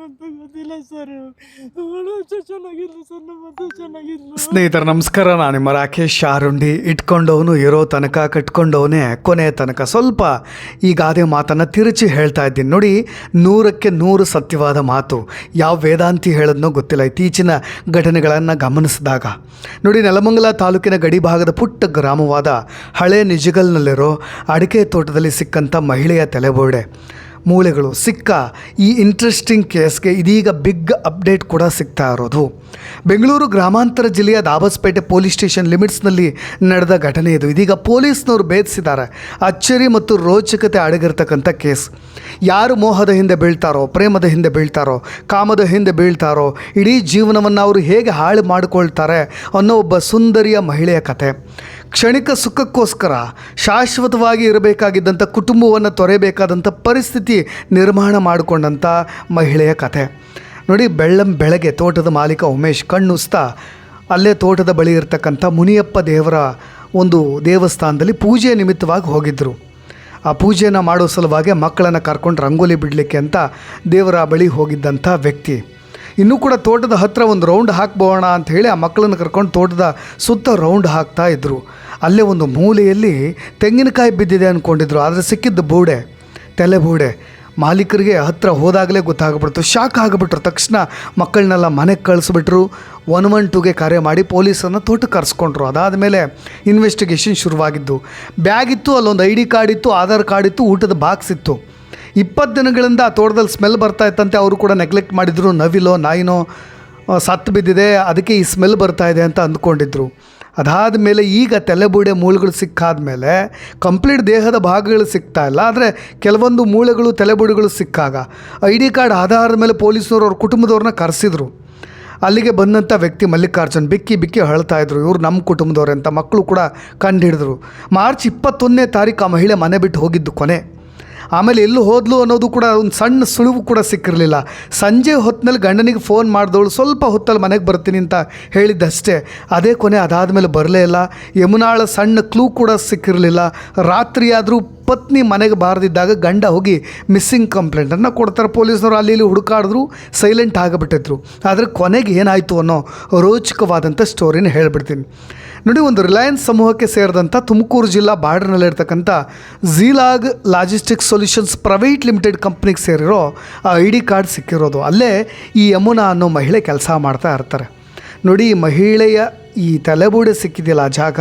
ಅಂತ ಗೊತ್ತಿಲ್ಲ ಸರ್. ಅವಳು ಚೆನ್ನಾಗಿದ್ಲು ಸರ್, ನಮ್ಮಂತ ಚೆನ್ನಾಗಿದ್ಲು. ಸ್ನೇಹಿತರ ನಮಸ್ಕಾರ, ನಾನು ನಿಮ್ಮ ರಾಕೇಶ್ ಆರುಂಡಿ. ಇಟ್ಕೊಂಡವನು ಇರೋ ತನಕ ಕಟ್ಕೊಂಡವನೇ ಕೊನೆಯ ತನಕ. ಸ್ವಲ್ಪ ಈ ಗಾದೆ ಮಾತನ್ನು ತಿರುಚಿ ಹೇಳ್ತಾ ಇದ್ದೀನಿ ನೋಡಿ. 100ಕ್ಕೆ 100 ಸತ್ಯವಾದ ಮಾತು. ಯಾವ ವೇದಾಂತಿ ಹೇಳೋದನ್ನೋ ಗೊತ್ತಿಲ್ಲ. ಇತ್ತೀಚಿನ ಘಟನೆಗಳನ್ನು ಗಮನಿಸಿದಾಗ ನೋಡಿ, ನೆಲಮಂಗಲ ತಾಲೂಕಿನ ಗಡಿ ಭಾಗದ ಪುಟ್ಟ ಗ್ರಾಮವಾದ ಹಳೆ ನಿಜಗಲ್ನಲ್ಲಿರೋ ಅಡಿಕೆ ತೋಟದಲ್ಲಿ ಸಿಕ್ಕಂಥ ಮಹಿಳೆಯ ತಲೆಬೋಡೆ ಮೂಳೆಗಳು ಸಿಕ್ಕ ಈ ಇಂಟ್ರೆಸ್ಟಿಂಗ್ ಕೇಸ್ಗೆ ಇದೀಗ ಬಿಗ್ ಅಪ್ಡೇಟ್ ಕೂಡ ಸಿಗ್ತಾ ಇರೋದು. ಬೆಂಗಳೂರು ಗ್ರಾಮಾಂತರ ಜಿಲ್ಲೆಯ ದಾಬಸ್ಪೇಟೆ ಪೊಲೀಸ್ ಸ್ಟೇಷನ್ ಲಿಮಿಟ್ಸ್ನಲ್ಲಿ ನಡೆದ ಘಟನೆ ಇದು. ಇದೀಗ ಪೊಲೀಸ್ನವರು ಭೇದಿಸಿದ್ದಾರೆ. ಅಚ್ಚರಿ ಮತ್ತು ರೋಚಕತೆ ಅಡಗಿರ್ತಕ್ಕಂಥ ಕೇಸ್. ಯಾರು ಮೋಹದ ಹಿಂದೆ ಬೀಳ್ತಾರೋ, ಪ್ರೇಮದ ಹಿಂದೆ ಬೀಳ್ತಾರೋ, ಕಾಮದ ಹಿಂದೆ ಬೀಳ್ತಾರೋ, ಇಡೀ ಜೀವನವನ್ನು ಅವರು ಹೇಗೆ ಹಾಳು ಮಾಡಿಕೊಳ್ತಾರೆ ಅನ್ನೋ ಒಬ್ಬ ಸುಂದರಿಯ ಮಹಿಳೆಯ ಕತೆ. ಕ್ಷಣಿಕ ಸುಖಕ್ಕೋಸ್ಕರ ಶಾಶ್ವತವಾಗಿ ಇರಬೇಕಾಗಿದ್ದಂಥ ಕುಟುಂಬವನ್ನು ತೊರೆಯಬೇಕಾದಂಥ ಪರಿಸ್ಥಿತಿ ನಿರ್ಮಾಣ ಮಾಡಿಕೊಂಡಂಥ ಮಹಿಳೆಯ ಕತೆ ನೋಡಿ. ಬೆಳಗ್ಗೆ ತೋಟದ ಮಾಲೀಕ ಉಮೇಶ್ ಕಣ್ಣುಸ್ತಾ ಅಲ್ಲೇ ತೋಟದ ಬಳಿ ಇರತಕ್ಕಂಥ ಮುನಿಯಪ್ಪ ದೇವರ ಒಂದು ದೇವಸ್ಥಾನದಲ್ಲಿ ಪೂಜೆ ನಿಮಿತ್ತವಾಗಿ ಹೋಗಿದ್ದರು. ಆ ಪೂಜೆನ ಮಾಡೋ ಸಲುವಾಗಿ ಮಕ್ಕಳನ್ನು ಕರ್ಕೊಂಡು ರಂಗೋಲಿ ಬಿಡಲಿಕ್ಕೆ ಅಂತ ದೇವರ ಬಳಿ ಹೋಗಿದ್ದಂಥ ವ್ಯಕ್ತಿ ಇನ್ನೂ ಕೂಡ ತೋಟದ ಹತ್ತಿರ ಒಂದು ರೌಂಡ್ ಹಾಕ್ಬೋಣ ಅಂತ ಹೇಳಿ ಆ ಮಕ್ಕಳನ್ನು ಕರ್ಕೊಂಡು ತೋಟದ ಸುತ್ತ ರೌಂಡ್ ಹಾಕ್ತಾ ಇದ್ದರು. ಅಲ್ಲೇ ಒಂದು ಮೂಲೆಯಲ್ಲಿ ತೆಂಗಿನಕಾಯಿ ಬಿದ್ದಿದೆ ಅಂದ್ಕೊಂಡಿದ್ರು. ಆದರೆ ಸಿಕ್ಕಿದ್ದು ಬೋಡೆ, ತಲೆ ಬೋಡೆ. ಮಾಲೀಕರಿಗೆ ಹತ್ತಿರ ಹೋದಾಗಲೇ ಗೊತ್ತಾಗ್ಬಿಡ್ತು. ಶಾಕ್ ಆಗಿಬಿಟ್ರು. ತಕ್ಷಣ ಮಕ್ಕಳನ್ನೆಲ್ಲ ಮನೆಗೆ ಕಳಿಸ್ಬಿಟ್ರು. 112ಗೆ ಕರೆ ಮಾಡಿ ಪೊಲೀಸನ್ನು ತೋಟಕ್ಕೆ ಕರೆಸ್ಕೊಂಡ್ರು. ಅದಾದಮೇಲೆ ಇನ್ವೆಸ್ಟಿಗೇಷನ್ ಶುರುವಾಗಿದ್ದು. ಬ್ಯಾಗ್ ಇತ್ತು, ಅಲ್ಲೊಂದು ID ಕಾರ್ಡ್ ಇತ್ತು, ಆಧಾರ್ ಕಾರ್ಡ್ ಇತ್ತು, ಊಟದ ಬಾಕ್ಸ್ ಇತ್ತು. 20 ದಿನಗಳಿಂದ ಆ ತೋಟದಲ್ಲಿ ಸ್ಮೆಲ್ ಬರ್ತಾ ಇತ್ತಂತೆ. ಅವರು ಕೂಡ ನೆಗ್ಲೆಕ್ಟ್ ಮಾಡಿದರು. ನವಿಲೋ ನಾಯಿನೋ ಸತ್ತು ಬಿದ್ದಿದೆ, ಅದಕ್ಕೆ ಈ ಸ್ಮೆಲ್ ಬರ್ತಾ ಇದೆ ಅಂತ ಅಂದ್ಕೊಂಡಿದ್ರು. ಅದಾದ ಮೇಲೆ ಈಗ ತಲೆಬೂಡೆ ಮೂಳೆಗಳು ಸಿಕ್ಕಾದ ಮೇಲೆ ಕಂಪ್ಲೀಟ್ ದೇಹದ ಭಾಗಗಳು ಸಿಗ್ತಾ ಇಲ್ಲ. ಆದರೆ ಕೆಲವೊಂದು ಮೂಳೆಗಳು ತಲೆಬೂಡೆಗಳು ಸಿಕ್ಕಾಗ ID ಕಾರ್ಡ್ ಆಧಾರದ ಮೇಲೆ ಪೊಲೀಸ್ನವರು ಅವ್ರ ಕುಟುಂಬದವ್ರನ್ನ ಕರೆಸಿದ್ರು. ಅಲ್ಲಿಗೆ ಬಂದಂಥ ವ್ಯಕ್ತಿ ಮಲ್ಲಿಕಾರ್ಜುನ್ ಬಿಕ್ಕಿ ಹೇಳ್ತಾ ಇದ್ರು, ಇವರು ನಮ್ಮ ಕುಟುಂಬದವ್ರೆ ಅಂತ. ಮಕ್ಕಳು ಕೂಡ ಕಂಡು ಹಿಡಿದ್ರು. ಮಾರ್ಚ್ 21ನೇ ತಾರೀಕು ಆ ಮಹಿಳೆ ಮನೆ ಬಿಟ್ಟು ಹೋಗಿದ್ದು ಕೊನೆ. ಆಮೇಲೆ ಎಲ್ಲೂ ಹೋದ್ಲು ಅನ್ನೋದು ಕೂಡ ಒಂದು ಸಣ್ಣ ಸುಳಿವು ಕೂಡ ಸಿಕ್ಕಿರಲಿಲ್ಲ. ಸಂಜೆ ಹೊತ್ತಿನಲ್ಲಿ ಗಂಡನಿಗೆ ಫೋನ್ ಮಾಡಿದವಳು ಸ್ವಲ್ಪ ಹೊತ್ತಲ್ಲಿ ಮನೆಗೆ ಬರ್ತೀನಿ ಅಂತ ಹೇಳಿದ್ದಷ್ಟೇ, ಅದೇ ಕೊನೆ. ಅದಾದಮೇಲೆ ಬರಲೇ ಇಲ್ಲ. ಯಮುನಾಳ ಸಣ್ಣ ಕ್ಲೂ ಕೂಡ ಸಿಕ್ಕಿರಲಿಲ್ಲ. ರಾತ್ರಿಯಾದರೂ ಪತ್ನಿ ಮನೆಗೆ ಬಾರದಿದ್ದಾಗ ಗಂಡ ಹೋಗಿ ಮಿಸ್ಸಿಂಗ್ ಕಂಪ್ಲೇಂಟನ್ನು ಕೊಡ್ತಾರೆ. ಪೊಲೀಸ್ನವರು ಅಲ್ಲಿ ಇಲ್ಲಿ ಹುಡುಕಾಡಿದ್ರು, ಸೈಲೆಂಟ್ ಆಗಿಬಿಟ್ಟಿದ್ರು. ಆದರೆ ಕೊನೆಗೆ ಏನಾಯಿತು ಅನ್ನೋ ರೋಚಕವಾದಂಥ ಸ್ಟೋರಿನ ಹೇಳ್ಬಿಡ್ತೀನಿ ನೋಡಿ. ಒಂದು ರಿಲಯನ್ಸ್ ಸಮೂಹಕ್ಕೆ ಸೇರಿದಂಥ ತುಮಕೂರು ಜಿಲ್ಲಾ ಬಾರ್ಡರ್ನಲ್ಲಿರ್ತಕ್ಕಂಥ ಝೀಲಾಗ್ ಲಾಜಿಸ್ಟಿಕ್ಸ್ ಸೊಲ್ಯೂಷನ್ಸ್ ಪ್ರೈವೇಟ್ ಲಿಮಿಟೆಡ್ ಕಂಪ್ನಿಗೆ ಸೇರಿರೋ ಆ ID ಕಾರ್ಡ್ ಸಿಕ್ಕಿರೋದು. ಅಲ್ಲೇ ಈ ಯಮುನಾ ಅನ್ನೋ ಮಹಿಳೆ ಕೆಲಸ ಮಾಡ್ತಾ ಇರ್ತಾರೆ ನೋಡಿ. ಈ ಮಹಿಳೆಯ ಈ ತಲೆಬೂಡೆ ಸಿಕ್ಕಿದೆಯಲ್ಲ ಆ ಜಾಗ,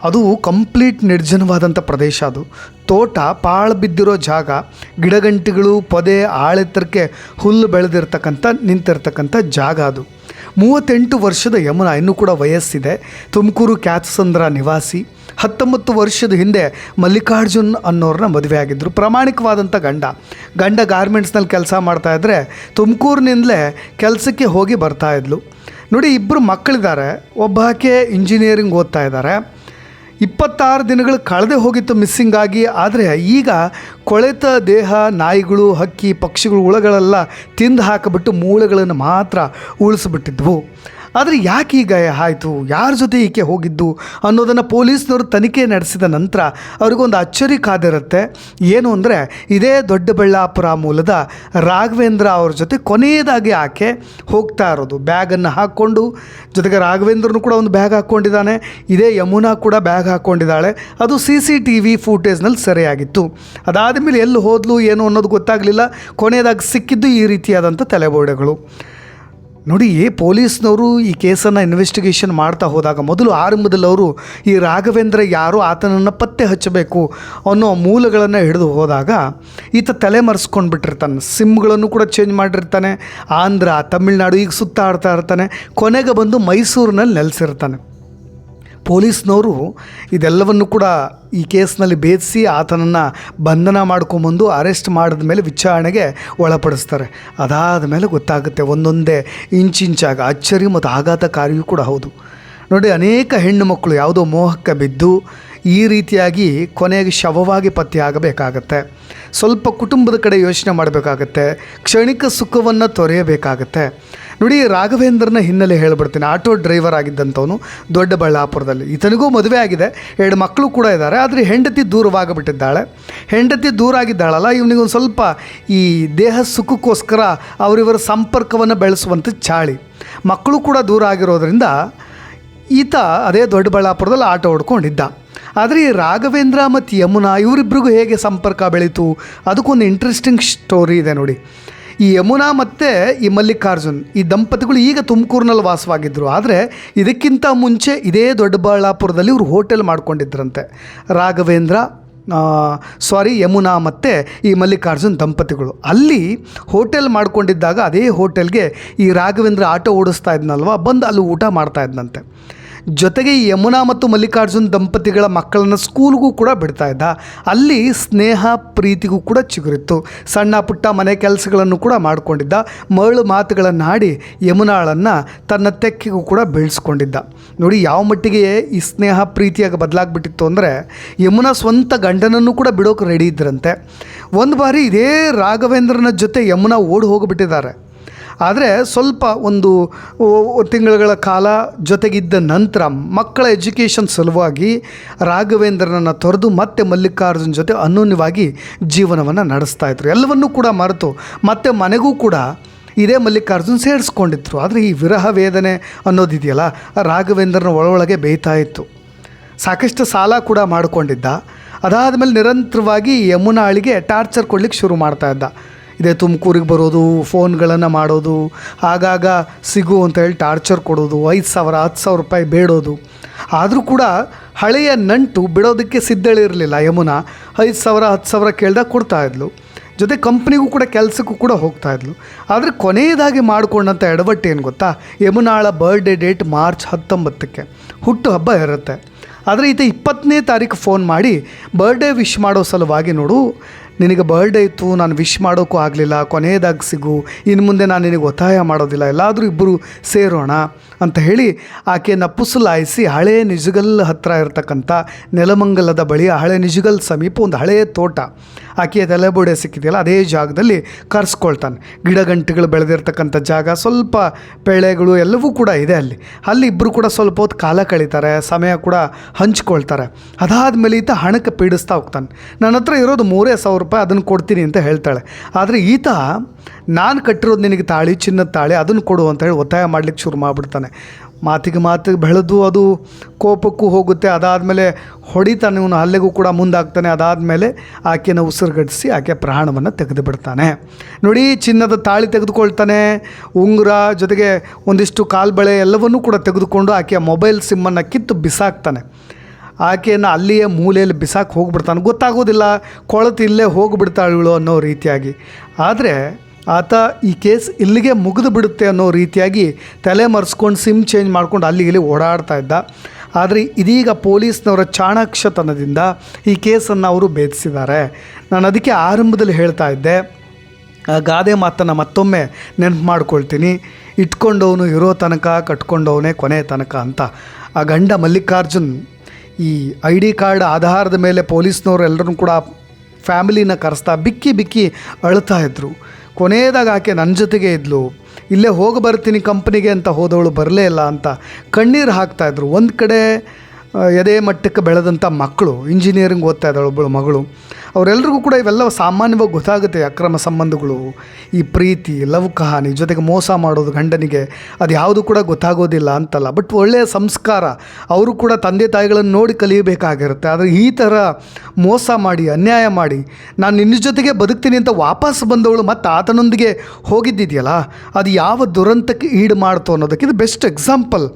ಅದು ಕಂಪ್ಲೀಟ್ ನಿರ್ಜನವಾದಂಥ ಪ್ರದೇಶ. ಅದು ತೋಟ ಪಾಳು ಬಿದ್ದಿರೋ ಜಾಗ. ಗಿಡಗಂಟಿಗಳು, ಪೊದೆ, ಆಳೆತ್ತರಕ್ಕೆ ಹುಲ್ಲು ಬೆಳೆದಿರ್ತಕ್ಕಂಥ ನಿಂತಿರ್ತಕ್ಕಂಥ ಜಾಗ ಅದು. 38 ವರ್ಷದ ಯಮುನಾ, ಇನ್ನೂ ಕೂಡ ವಯಸ್ಸಿದೆ. ತುಮಕೂರು ಕ್ಯಾತ್ಸಂದ್ರ ನಿವಾಸಿ. 19 ವರ್ಷದ ಹಿಂದೆ ಮಲ್ಲಿಕಾರ್ಜುನ್ ಅನ್ನೋರನ್ನ ಮದುವೆ ಆಗಿದ್ದರು. ಪ್ರಾಮಾಣಿಕವಾದಂಥ ಗಂಡ ಗಾರ್ಮೆಂಟ್ಸ್ನಲ್ಲಿ ಕೆಲಸ ಮಾಡ್ತಾಯಿದ್ರೆ ತುಮಕೂರಿನಿಂದಲೇ ಕೆಲಸಕ್ಕೆ ಹೋಗಿ ಬರ್ತಾಯಿದ್ಲು ನೋಡಿ. 2 ಮಕ್ಕಳಿದ್ದಾರೆ. ಒಬ್ಬಾಕೆ ಇಂಜಿನಿಯರಿಂಗ್ ಓದ್ತಾ ಇದ್ದಾರೆ. 26 ದಿನಗಳು ಕಳೆದೇ ಹೋಗಿತ್ತು ಮಿಸ್ಸಿಂಗ್ ಆಗಿ. ಆದರೆ ಈಗ ಕೊಳೆತ ದೇಹ, ನಾಯಿಗಳು, ಹಕ್ಕಿ, ಪಕ್ಷಿಗಳು, ಹುಳಗಳೆಲ್ಲ ತಿಂದು ಹಾಕಿಬಿಟ್ಟು ಮೂಳೆಗಳನ್ನು ಮಾತ್ರ ಉಳಿಸ್ಬಿಟ್ಟಿದ್ವು. ಆದರೆ ಯಾಕೆ ಈಗ ಆಯಿತು, ಯಾರ ಜೊತೆ ಈಕೆ ಹೋಗಿದ್ದು ಅನ್ನೋದನ್ನು ಪೊಲೀಸ್ನವರು ತನಿಖೆ ನಡೆಸಿದ ನಂತರ ಅವ್ರಿಗೊಂದು ಅಚ್ಚರಿ ಕಾದಿರುತ್ತೆ. ಏನು ಅಂದರೆ, ಇದೇ ದೊಡ್ಡಬಳ್ಳಾಪುರ ಮೂಲದ ರಾಘವೇಂದ್ರ ಅವ್ರ ಜೊತೆ ಕೊನೆಯದಾಗಿ ಆಕೆ ಹೋಗ್ತಾ ಇರೋದು. ಬ್ಯಾಗನ್ನು ಹಾಕ್ಕೊಂಡು, ಜೊತೆಗೆ ರಾಘವೇಂದ್ರನು ಕೂಡ ಒಂದು ಬ್ಯಾಗ್ ಹಾಕ್ಕೊಂಡಿದ್ದಾನೆ. ಇದೇ ಯಮುನಾ ಕೂಡ ಬ್ಯಾಗ್ ಹಾಕ್ಕೊಂಡಿದ್ದಾಳೆ. ಅದು CCTV ಫೂಟೇಜ್ನಲ್ಲಿ ಸರಿಯಾಗಿತ್ತು. ಅದಾದಮೇಲೆ ಎಲ್ಲಿ ಹೋದ್ಲು ಏನು ಅನ್ನೋದು ಗೊತ್ತಾಗಲಿಲ್ಲ. ಕೊನೆಯದಾಗಿ ಸಿಕ್ಕಿದ್ದು ಈ ರೀತಿಯಾದಂಥ ತಲೆಬೋಡೆಗಳು ನೋಡಿ. ಪೊಲೀಸ್ನವರು ಈ ಕೇಸನ್ನು ಇನ್ವೆಸ್ಟಿಗೇಷನ್ ಮಾಡ್ತಾ ಹೋದಾಗ ಮೊದಲು ಆರಂಭದಲ್ಲಿ ಅವರು ಈ ರಾಘವೇಂದ್ರ ಯಾರು, ಆತನನ್ನು ಪತ್ತೆ ಹಚ್ಚಬೇಕು ಅನ್ನೋ ಮೂಲಗಳನ್ನು ಹಿಡಿದು ಹೋದಾಗ ಈತ ತಲೆ ಮರೆಸ್ಕೊಂಡು ಬಿಟ್ಟಿರ್ತಾನೆ. ಸಿಮ್ಗಳನ್ನು ಕೂಡ ಚೇಂಜ್ ಮಾಡಿರ್ತಾನೆ. ಆಂಧ್ರ, ತಮಿಳ್ನಾಡು ಈಗ ಸುತ್ತಾಡ್ತಾ ಇರ್ತಾನೆ. ಕೊನೆಗೆ ಬಂದು ಮೈಸೂರಿನಲ್ಲಿ ನೆಲೆಸಿರ್ತಾನೆ. ಪೊಲೀಸ್ನವರು ಇದೆಲ್ಲವನ್ನು ಕೂಡ ಈ ಕೇಸ್ನಲ್ಲಿ ಭೇದಿಸಿ ಆತನನ್ನು ಬಂಧನ ಮಾಡ್ಕೊಂಬಂದು ಅರೆಸ್ಟ್ ಮಾಡಿದ ಮೇಲೆ ವಿಚಾರಣೆಗೆ ಒಳಪಡಿಸ್ತಾರೆ. ಅದಾದ ಮೇಲೆ ಗೊತ್ತಾಗುತ್ತೆ ಒಂದೊಂದೇ ಇಂಚಾಗ. ಅಚ್ಚರಿ ಮತ್ತು ಆಘಾತಕಾರಿಯೂ ಕೂಡ ಹೌದು ನೋಡಿ. ಅನೇಕ ಹೆಣ್ಣು ಮಕ್ಕಳು ಯಾವುದೋ ಮೋಹಕ್ಕೆ ಬಿದ್ದು ಈ ರೀತಿಯಾಗಿ ಕೊನೆಗೆ ಶವವಾಗಿ ಪತ್ತೆಯಾಗಬೇಕಾಗತ್ತೆ. ಸ್ವಲ್ಪ ಕುಟುಂಬದ ಕಡೆ ಯೋಚನೆ ಮಾಡಬೇಕಾಗತ್ತೆ. ಕ್ಷಣಿಕ ಸುಖವನ್ನು ತೊರೆಯಬೇಕಾಗತ್ತೆ. ನೋಡಿ, ರಾಘವೇಂದ್ರನ ಹಿನ್ನೆಲೆ ಹೇಳ್ಬಿಡ್ತೀನಿ. ಆಟೋ ಡ್ರೈವರ್ ಆಗಿದ್ದಂಥವನು ದೊಡ್ಡಬಳ್ಳಾಪುರದಲ್ಲಿ. ಈತನಿಗೂ ಮದುವೆ ಆಗಿದೆ, 2 ಮಕ್ಕಳು ಕೂಡ ಇದ್ದಾರೆ. ಆದರೆ ಹೆಂಡತಿ ದೂರವಾಗಿಬಿಟ್ಟಿದ್ದಾಳೆ. ಹೆಂಡತಿ ದೂರ ಆಗಿದ್ದಾಳಲ್ಲ, ಇವನಿಗೊಂದು ಸ್ವಲ್ಪ ಈ ದೇಹ ಸುಖಕ್ಕೋಸ್ಕರ ಅವರಿವರ ಸಂಪರ್ಕವನ್ನು ಬೆಳೆಸುವಂಥ ಚಾಳಿ. ಮಕ್ಕಳು ಕೂಡ ದೂರ ಆಗಿರೋದ್ರಿಂದ ಈತ ಅದೇ ದೊಡ್ಡಬಳ್ಳಾಪುರದಲ್ಲಿ ಆಟೋ ಹೊಡ್ಕೊಂಡಿದ್ದ. ಆದರೆ ಈ ರಾಘವೇಂದ್ರ ಮತ್ತು ಯಮುನಾ ಇವರಿಬ್ಬರಿಗೂ ಹೇಗೆ ಸಂಪರ್ಕ ಬೆಳೀತು, ಅದಕ್ಕೊಂದು ಇಂಟ್ರೆಸ್ಟಿಂಗ್ ಸ್ಟೋರಿ ಇದೆ ನೋಡಿ. ಈ ಯಮುನಾ ಮತ್ತು ಈ ಮಲ್ಲಿಕಾರ್ಜುನ್ ಈ ದಂಪತಿಗಳು ಈಗ ತುಮಕೂರಿನಲ್ಲಿ ವಾಸವಾಗಿದ್ದರು. ಆದರೆ ಇದಕ್ಕಿಂತ ಮುಂಚೆ ಇದೇ ದೊಡ್ಡಬಳ್ಳಾಪುರದಲ್ಲಿ ಇವರು ಹೋಟೆಲ್ ಮಾಡ್ಕೊಂಡಿದ್ರಂತೆ. ಯಮುನಾ ಮತ್ತು ಈ ಮಲ್ಲಿಕಾರ್ಜುನ್ ದಂಪತಿಗಳು ಅಲ್ಲಿ ಹೋಟೆಲ್ ಮಾಡ್ಕೊಂಡಿದ್ದಾಗ ಅದೇ ಹೋಟೆಲ್ಗೆ ಈ ರಾಘವೇಂದ್ರ ಆಟೋ ಓಡಿಸ್ತಾ ಇದ್ನಲ್ವ, ಬಂದು ಅಲ್ಲಿ ಊಟ ಮಾಡ್ತಾ ಇದ್ನಂತೆ. ಜೊತೆಗೆ ಈ ಯಮುನಾ ಮತ್ತು ಮಲ್ಲಿಕಾರ್ಜುನ್ ದಂಪತಿಗಳ ಮಕ್ಕಳನ್ನು ಸ್ಕೂಲ್ಗೂ ಕೂಡ ಬಿಡ್ತಾ ಇದ್ದ. ಅಲ್ಲಿ ಸ್ನೇಹ ಪ್ರೀತಿಗೂ ಕೂಡ ಚಿಗುರಿತ್ತು. ಸಣ್ಣ ಪುಟ್ಟ ಮನೆ ಕೆಲಸಗಳನ್ನು ಕೂಡ ಮಾಡಿಕೊಂಡಿದ್ದ. ಮರಳು ಮಾತುಗಳನ್ನು ಆಡಿ ಯಮುನಾಳನ್ನು ತನ್ನ ತೆಕ್ಕೆಗೂ ಕೂಡ ಬೆಳೆಸ್ಕೊಂಡಿದ್ದ. ನೋಡಿ ಯಾವ ಮಟ್ಟಿಗೆ ಈ ಸ್ನೇಹ ಪ್ರೀತಿಯಾಗಿ ಬದಲಾಗ್ಬಿಟ್ಟಿತ್ತು ಅಂದರೆ, ಯಮುನಾ ಸ್ವಂತ ಗಂಡನನ್ನು ಕೂಡ ಬಿಡೋಕೆ ರೆಡಿ ಇದ್ರಂತೆ. ಒಂದು ಬಾರಿ ಇದೇ ರಾಘವೇಂದ್ರನ ಜೊತೆ ಯಮುನಾ ಓಡಿ ಹೋಗಿಬಿಟ್ಟಿದ್ದಾರೆ. ಆದರೆ ಸ್ವಲ್ಪ ಒಂದು ತಿಂಗಳುಗಳ ಕಾಲ ಜೊತೆಗಿದ್ದ ನಂತರ ಮಕ್ಕಳ ಎಜುಕೇಷನ್ ಸಲುವಾಗಿ ರಾಘವೇಂದ್ರನನ್ನು ತೊರೆದು ಮತ್ತೆ ಮಲ್ಲಿಕಾರ್ಜುನ್ ಜೊತೆ ಅನ್ಯೋನ್ಯವಾಗಿ ಜೀವನವನ್ನು ನಡೆಸ್ತಾಯಿದ್ರು. ಎಲ್ಲವನ್ನೂ ಕೂಡ ಮರೆತು ಮತ್ತೆ ಮನೆಗೂ ಕೂಡ ಇದೇ ಮಲ್ಲಿಕಾರ್ಜುನ್ ಸೇರಿಸ್ಕೊಂಡಿದ್ರು. ಆದರೆ ಈ ವಿರಹ ವೇದನೆ ಅನ್ನೋದಿದೆಯಲ್ಲ, ರಾಘವೇಂದ್ರನ ಒಳಗೆ ಬೇಯ್ತಾ ಇತ್ತು. ಸಾಕಷ್ಟು ಸಾಲ ಕೂಡ ಮಾಡಿಕೊಂಡಿದ್ದ. ಅದಾದಮೇಲೆ ನಿರಂತರವಾಗಿ ಯಮುನಾಳಿಗೆ ಟಾರ್ಚರ್ ಕೊಡ್ಲಿಕ್ಕೆ ಶುರು ಮಾಡ್ತಾಯಿದ್ದ. ಇದೇ ತುಮಕೂರಿಗೆ ಬರೋದು, ಫೋನ್ಗಳನ್ನು ಮಾಡೋದು, ಆಗಾಗ ಸಿಗು ಅಂತ ಹೇಳಿ ಟಾರ್ಚರ್ ಕೊಡೋದು, 5,000 10,000 ರೂಪಾಯಿ ಬೇಡೋದು. ಆದರೂ ಕೂಡ ಹಳೆಯ ನಂಟು ಬಿಡೋದಕ್ಕೆ ಸಿದ್ಧಳಿರಲಿಲ್ಲ ಯಮುನಾ. 5,000 10,000 ಕೇಳ್ದಾಗ ಕೊಡ್ತಾಯಿದ್ಲು. ಜೊತೆ ಕಂಪ್ನಿಗೂ ಕೂಡ ಕೆಲಸಕ್ಕೂ ಕೂಡ ಹೋಗ್ತಾಯಿದ್ಲು. ಆದರೆ ಕೊನೆಯದಾಗಿ ಮಾಡಿಕೊಂಡಂಥ ಎಡವಟ್ಟು ಏನು ಗೊತ್ತಾ, ಯಮುನಾಳ ಬರ್ಡೇ ಡೇಟ್ ಮಾರ್ಚ್ 19ಕ್ಕೆ ಹುಟ್ಟು ಹಬ್ಬ ಇರುತ್ತೆ. ಆದರೆ ಈತ 20ನೇ ತಾರೀಕು ಫೋನ್ ಮಾಡಿ ಬರ್ಡೇ ವಿಶ್ ಮಾಡೋ ಸಲುವಾಗಿ, ನೋಡು ನಿನಗೆ ಬರ್ಡೇ ಇತ್ತು, ನಾನು ವಿಶ್ ಮಾಡೋಕ್ಕೂ ಆಗಲಿಲ್ಲ, ಕೊನೆಯದಾಗಿ ಸಿಗು, ಇನ್ನು ಮುಂದೆ ನಾನು ನಿನಗೆ ಒತ್ತಾಯ ಮಾಡೋದಿಲ್ಲ, ಎಲ್ಲಾದರೂ ಇಬ್ಬರು ಸೇರೋಣ ಅಂತ ಹೇಳಿ ಆಕೆಯನ್ನು ಪುಸಲಾಯಿಸಿ ಹಳೇ ನಿಜಗಲ್ ಹತ್ತಿರ ಇರತಕ್ಕಂಥ ನೆಲಮಂಗಲದ ಬಳಿ ಹಳೆ ನಿಜಗಲ್ ಸಮೀಪ ಒಂದು ಹಳೆಯ ತೋಟ, ಆಕೆಯ ತಲೆಬೋಡೆ ಸಿಕ್ಕಿದೆಯಲ್ಲ ಅದೇ ಜಾಗದಲ್ಲಿ ಕರೆಸ್ಕೊಳ್ತಾನೆ. ಗಿಡಗಂಟಿಗಳು ಬೆಳೆದಿರ್ತಕ್ಕಂಥ ಜಾಗ, ಸ್ವಲ್ಪ ಬೆಳೆಗಳು ಎಲ್ಲವೂ ಕೂಡ ಇದೆ ಅಲ್ಲಿ ಇಬ್ಬರು ಕೂಡ ಸ್ವಲ್ಪ ಹೊತ್ತು ಕಾಲ ಕಳೀತಾರೆ, ಸಮಯ ಕೂಡ ಹಂಚ್ಕೊಳ್ತಾರೆ. ಅದಾದಮೇಲೆ ಈತ ಹಣಕ್ಕೆ ಪೀಡಿಸ್ತಾ ಹೋಗ್ತಾನೆ. ನನ್ನ ಹತ್ರ ಇರೋದು 3,000 ರೂಪಾಯಿ, ಅದನ್ನು ಕೊಡ್ತೀನಿ ಅಂತ ಹೇಳ್ತಾಳೆ. ಆದರೆ ಈತ ನಾನು ಕಟ್ಟಿರೋದು ನಿನಗೆ ತಾಳಿ, ಚಿನ್ನದ ತಾಳಿ, ಅದನ್ನು ಕೊಡು ಅಂತ ಹೇಳಿ ಒತ್ತಾಯ ಮಾಡಲಿಕ್ಕೆ ಶುರು ಮಾಡಿಬಿಡ್ತಾನೆ. ಮಾತಿಗೆ ಬೆಳೆದು ಅದು ಕೋಪಕ್ಕೂ ಹೋಗುತ್ತೆ. ಅದಾದಮೇಲೆ ಹೊಡಿತಾನೆ, ಇವನು ಹಲ್ಲೆಗೂ ಕೂಡ ಮುಂದಾಗ್ತಾನೆ. ಅದಾದಮೇಲೆ ಆಕೆಯನ್ನು ಉಸಿರುಗಟ್ಟಿಸಿ ಆಕೆ ಪ್ರಾಣವನ್ನು ತೆಗೆದು ಬಿಡ್ತಾನೆ. ನೋಡಿ, ಚಿನ್ನದ ತಾಳಿ ತೆಗೆದುಕೊಳ್ತಾನೆ, ಉಂಗುರ ಜೊತೆಗೆ ಒಂದಿಷ್ಟು ಕಾಲ್ಬಳೆ ಎಲ್ಲವನ್ನೂ ಕೂಡ ತೆಗೆದುಕೊಂಡು ಆಕೆಯ ಮೊಬೈಲ್ ಸಿಮ್ಮನ್ನು ಕಿತ್ತು ಬಿಸಾಕ್ತಾನೆ. ಆಕೆಯನ್ನು ಅಲ್ಲಿಯೇ ಮೂಲೆಯಲ್ಲಿ ಬಿಸಾಕಿ ಹೋಗಿಬಿಡ್ತಾನೆ. ಗೊತ್ತಾಗೋದಿಲ್ಲ, ಕೊಳತು ಇಲ್ಲೇ ಹೋಗಿಬಿಡ್ತಾಳೆ ಇವಳು ಅನ್ನೋ ರೀತಿಯಾಗಿ. ಆದರೆ ಆತ ಈ ಕೇಸ್ ಇಲ್ಲಿಗೆ ಮುಗಿದು ಬಿಡುತ್ತೆ ಅನ್ನೋ ರೀತಿಯಾಗಿ ತಲೆ ಮರೆಸ್ಕೊಂಡು ಸಿಮ್ ಚೇಂಜ್ ಮಾಡ್ಕೊಂಡು ಇಲ್ಲಿ ಓಡಾಡ್ತಾ ಇದ್ದ. ಆದರೆ ಇದೀಗ ಪೊಲೀಸ್ನವರ ಚಾಣಾಕ್ಷತನದಿಂದ ಈ ಕೇಸನ್ನು ಅವರು ಭೇದಿಸಿದ್ದಾರೆ. ನಾನು ಅದಕ್ಕೆ ಆರಂಭದಲ್ಲಿ ಹೇಳ್ತಾ ಇದ್ದೆ, ಗಾದೆ ಮಾತನ್ನು ಮತ್ತೊಮ್ಮೆ ನೆನಪು ಮಾಡ್ಕೊಳ್ತೀನಿ, ಇಟ್ಕೊಂಡವನು ಇರೋ ತನಕ ಕಟ್ಕೊಂಡವನೇ ಕೊನೆ ತನಕ ಅಂತ. ಆ ಗಂಡ ಮಲ್ಲಿಕಾರ್ಜುನ್ ಈ ID ಕಾರ್ಡ್ ಆಧಾರದ ಮೇಲೆ ಪೊಲೀಸ್ನವರು ಎಲ್ಲರೂ ಕೂಡ ಫ್ಯಾಮಿಲಿನ ಕರೆಸ್ತಾ ಬಿಕ್ಕಿ ಬಿಕ್ಕಿ ಅಳ್ತಾ ಇದ್ದರು. ಕೊನೆಯದಾಗ ಆಕೆ ನನ್ನ ಜೊತೆಗೆ ಇದ್ಲು, ಇಲ್ಲೇ ಹೋಗಿ ಬರ್ತೀನಿ ಕಂಪ್ನಿಗೆ ಅಂತ ಹೋದವಳು ಬರಲೇ ಇಲ್ಲ ಅಂತ ಕಣ್ಣೀರು ಹಾಕ್ತಾಯಿದ್ರು. ಒಂದು ಕಡೆ ಎದೆ ಮಟ್ಟಕ್ಕೆ ಬೆಳೆದಂಥ ಮಕ್ಕಳು, ಇಂಜಿನಿಯರಿಂಗ್ ಓದ್ತಾ ಇದ್ದಾಳು ಒಬ್ಬಳು ಮಗಳು, ಅವರೆಲ್ಲರಿಗೂ ಕೂಡ ಇವೆಲ್ಲ ಸಾಮಾನ್ಯವಾಗಿ ಗೊತ್ತಾಗುತ್ತೆ. ಅಕ್ರಮ ಸಂಬಂಧಗಳು, ಈ ಪ್ರೀತಿ, ಲವ್ ಕಹಾನಿ, ಜೊತೆಗೆ ಮೋಸ ಮಾಡೋದು ಗಂಡನಿಗೆ, ಅದು ಯಾವುದು ಕೂಡ ಗೊತ್ತಾಗೋದಿಲ್ಲ ಅಂತಲ್ಲ. ಬಟ್ ಒಳ್ಳೆಯ ಸಂಸ್ಕಾರ ಅವರು ಕೂಡ ತಂದೆ ತಾಯಿಗಳನ್ನು ನೋಡಿ ಕಲಿಯಬೇಕಾಗಿರುತ್ತೆ. ಆದರೆ ಈ ಥರ ಮೋಸ ಮಾಡಿ ಅನ್ಯಾಯ ಮಾಡಿ ನಾನು ನಿನ್ನ ಜೊತೆಗೆ ಬದುಕ್ತೀನಿ ಅಂತ ವಾಪಸ್ ಬಂದವಳು ಮತ್ತು ಆತನೊಂದಿಗೆ ಹೋಗಿದ್ದಿದೆಯಲ್ಲ, ಅದು ಯಾವ ದುರಂತಕ್ಕೆ ಈಡು ಮಾಡ್ತು ಅನ್ನೋದಕ್ಕೆ ಇದು ಬೆಸ್ಟ್ ಎಕ್ಸಾಂಪಲ್.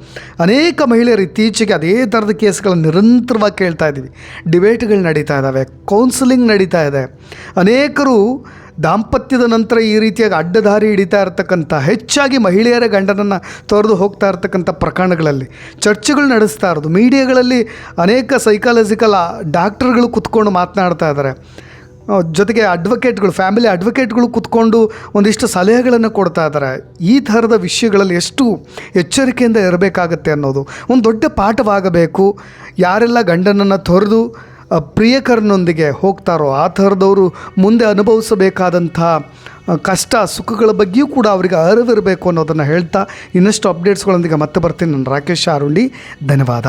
ಅನೇಕ ಮಹಿಳೆಯರು ಇತ್ತೀಚೆಗೆ ಅದೇ ಥರದ ಕೇಸ್ಗಳನ್ನು ನಿರಂತರವಾಗಿ ಕೇಳ್ತಾ ಇದ್ದೀವಿ. ಡಿಬೇಟ್ಗಳು ನಡೀತಾ ಇದ್ದಾವೆ, ಕೌನ್ಸಿಲಿಂಗ್ ನಡೀತಾ ಇದೆ. ಅನೇಕರು ದಾಂಪತ್ಯದ ನಂತರ ಈ ರೀತಿಯಾಗಿ ಅಡ್ಡದಾರಿ ಹಿಡಿತಾ ಇರ್ತಕ್ಕಂಥ, ಹೆಚ್ಚಾಗಿ ಮಹಿಳೆಯರ ಗಂಡನನ್ನು ತೊರೆದು ಹೋಗ್ತಾ ಇರ್ತಕ್ಕಂಥ ಪ್ರಕರಣಗಳಲ್ಲಿ ಚರ್ಚೆಗಳು ನಡೆಸ್ತಾ ಇರೋದು. ಮೀಡಿಯಾಗಳಲ್ಲಿ ಅನೇಕ ಸೈಕಾಲಜಿಕಲ್ ಡಾಕ್ಟರ್ಗಳು ಕುತ್ಕೊಂಡು ಮಾತನಾಡ್ತಾ ಇದ್ದಾರೆ. ಜೊತೆಗೆ ಅಡ್ವೊಕೇಟ್ಗಳು, ಫ್ಯಾಮಿಲಿ ಅಡ್ವೊಕೇಟ್ಗಳು ಕುತ್ಕೊಂಡು ಒಂದಿಷ್ಟು ಸಲಹೆಗಳನ್ನು ಕೊಡ್ತಾ ಇದ್ದಾರೆ. ಈ ಥರದ ವಿಷಯಗಳಲ್ಲಿ ಎಷ್ಟು ಎಚ್ಚರಿಕೆಯಿಂದ ಇರಬೇಕಾಗತ್ತೆ ಅನ್ನೋದು ಒಂದು ದೊಡ್ಡ ಪಾಠವಾಗಬೇಕು. ಯಾರೆಲ್ಲ ಗಂಡನನ್ನು ತೊರೆದು ಪ್ರಿಯಕರನೊಂದಿಗೆ ಹೋಗ್ತಾರೋ ಆ ಥರದವರು ಮುಂದೆ ಅನುಭವಿಸಬೇಕಾದಂಥ ಕಷ್ಟ ಸುಖಗಳ ಬಗ್ಗೆಯೂ ಕೂಡ ಅವರಿಗೆ ಅರಿವಿರಬೇಕು ಅನ್ನೋದನ್ನು ಹೇಳ್ತಾ ಇನ್ನಷ್ಟು ಅಪ್ಡೇಟ್ಸ್ಗಳೊಂದಿಗೆ ಮತ್ತೆ ಬರ್ತೀನಿ. ನಾನು ರಾಕೇಶ್ ಆರುಂಡಿ. ಧನ್ಯವಾದ.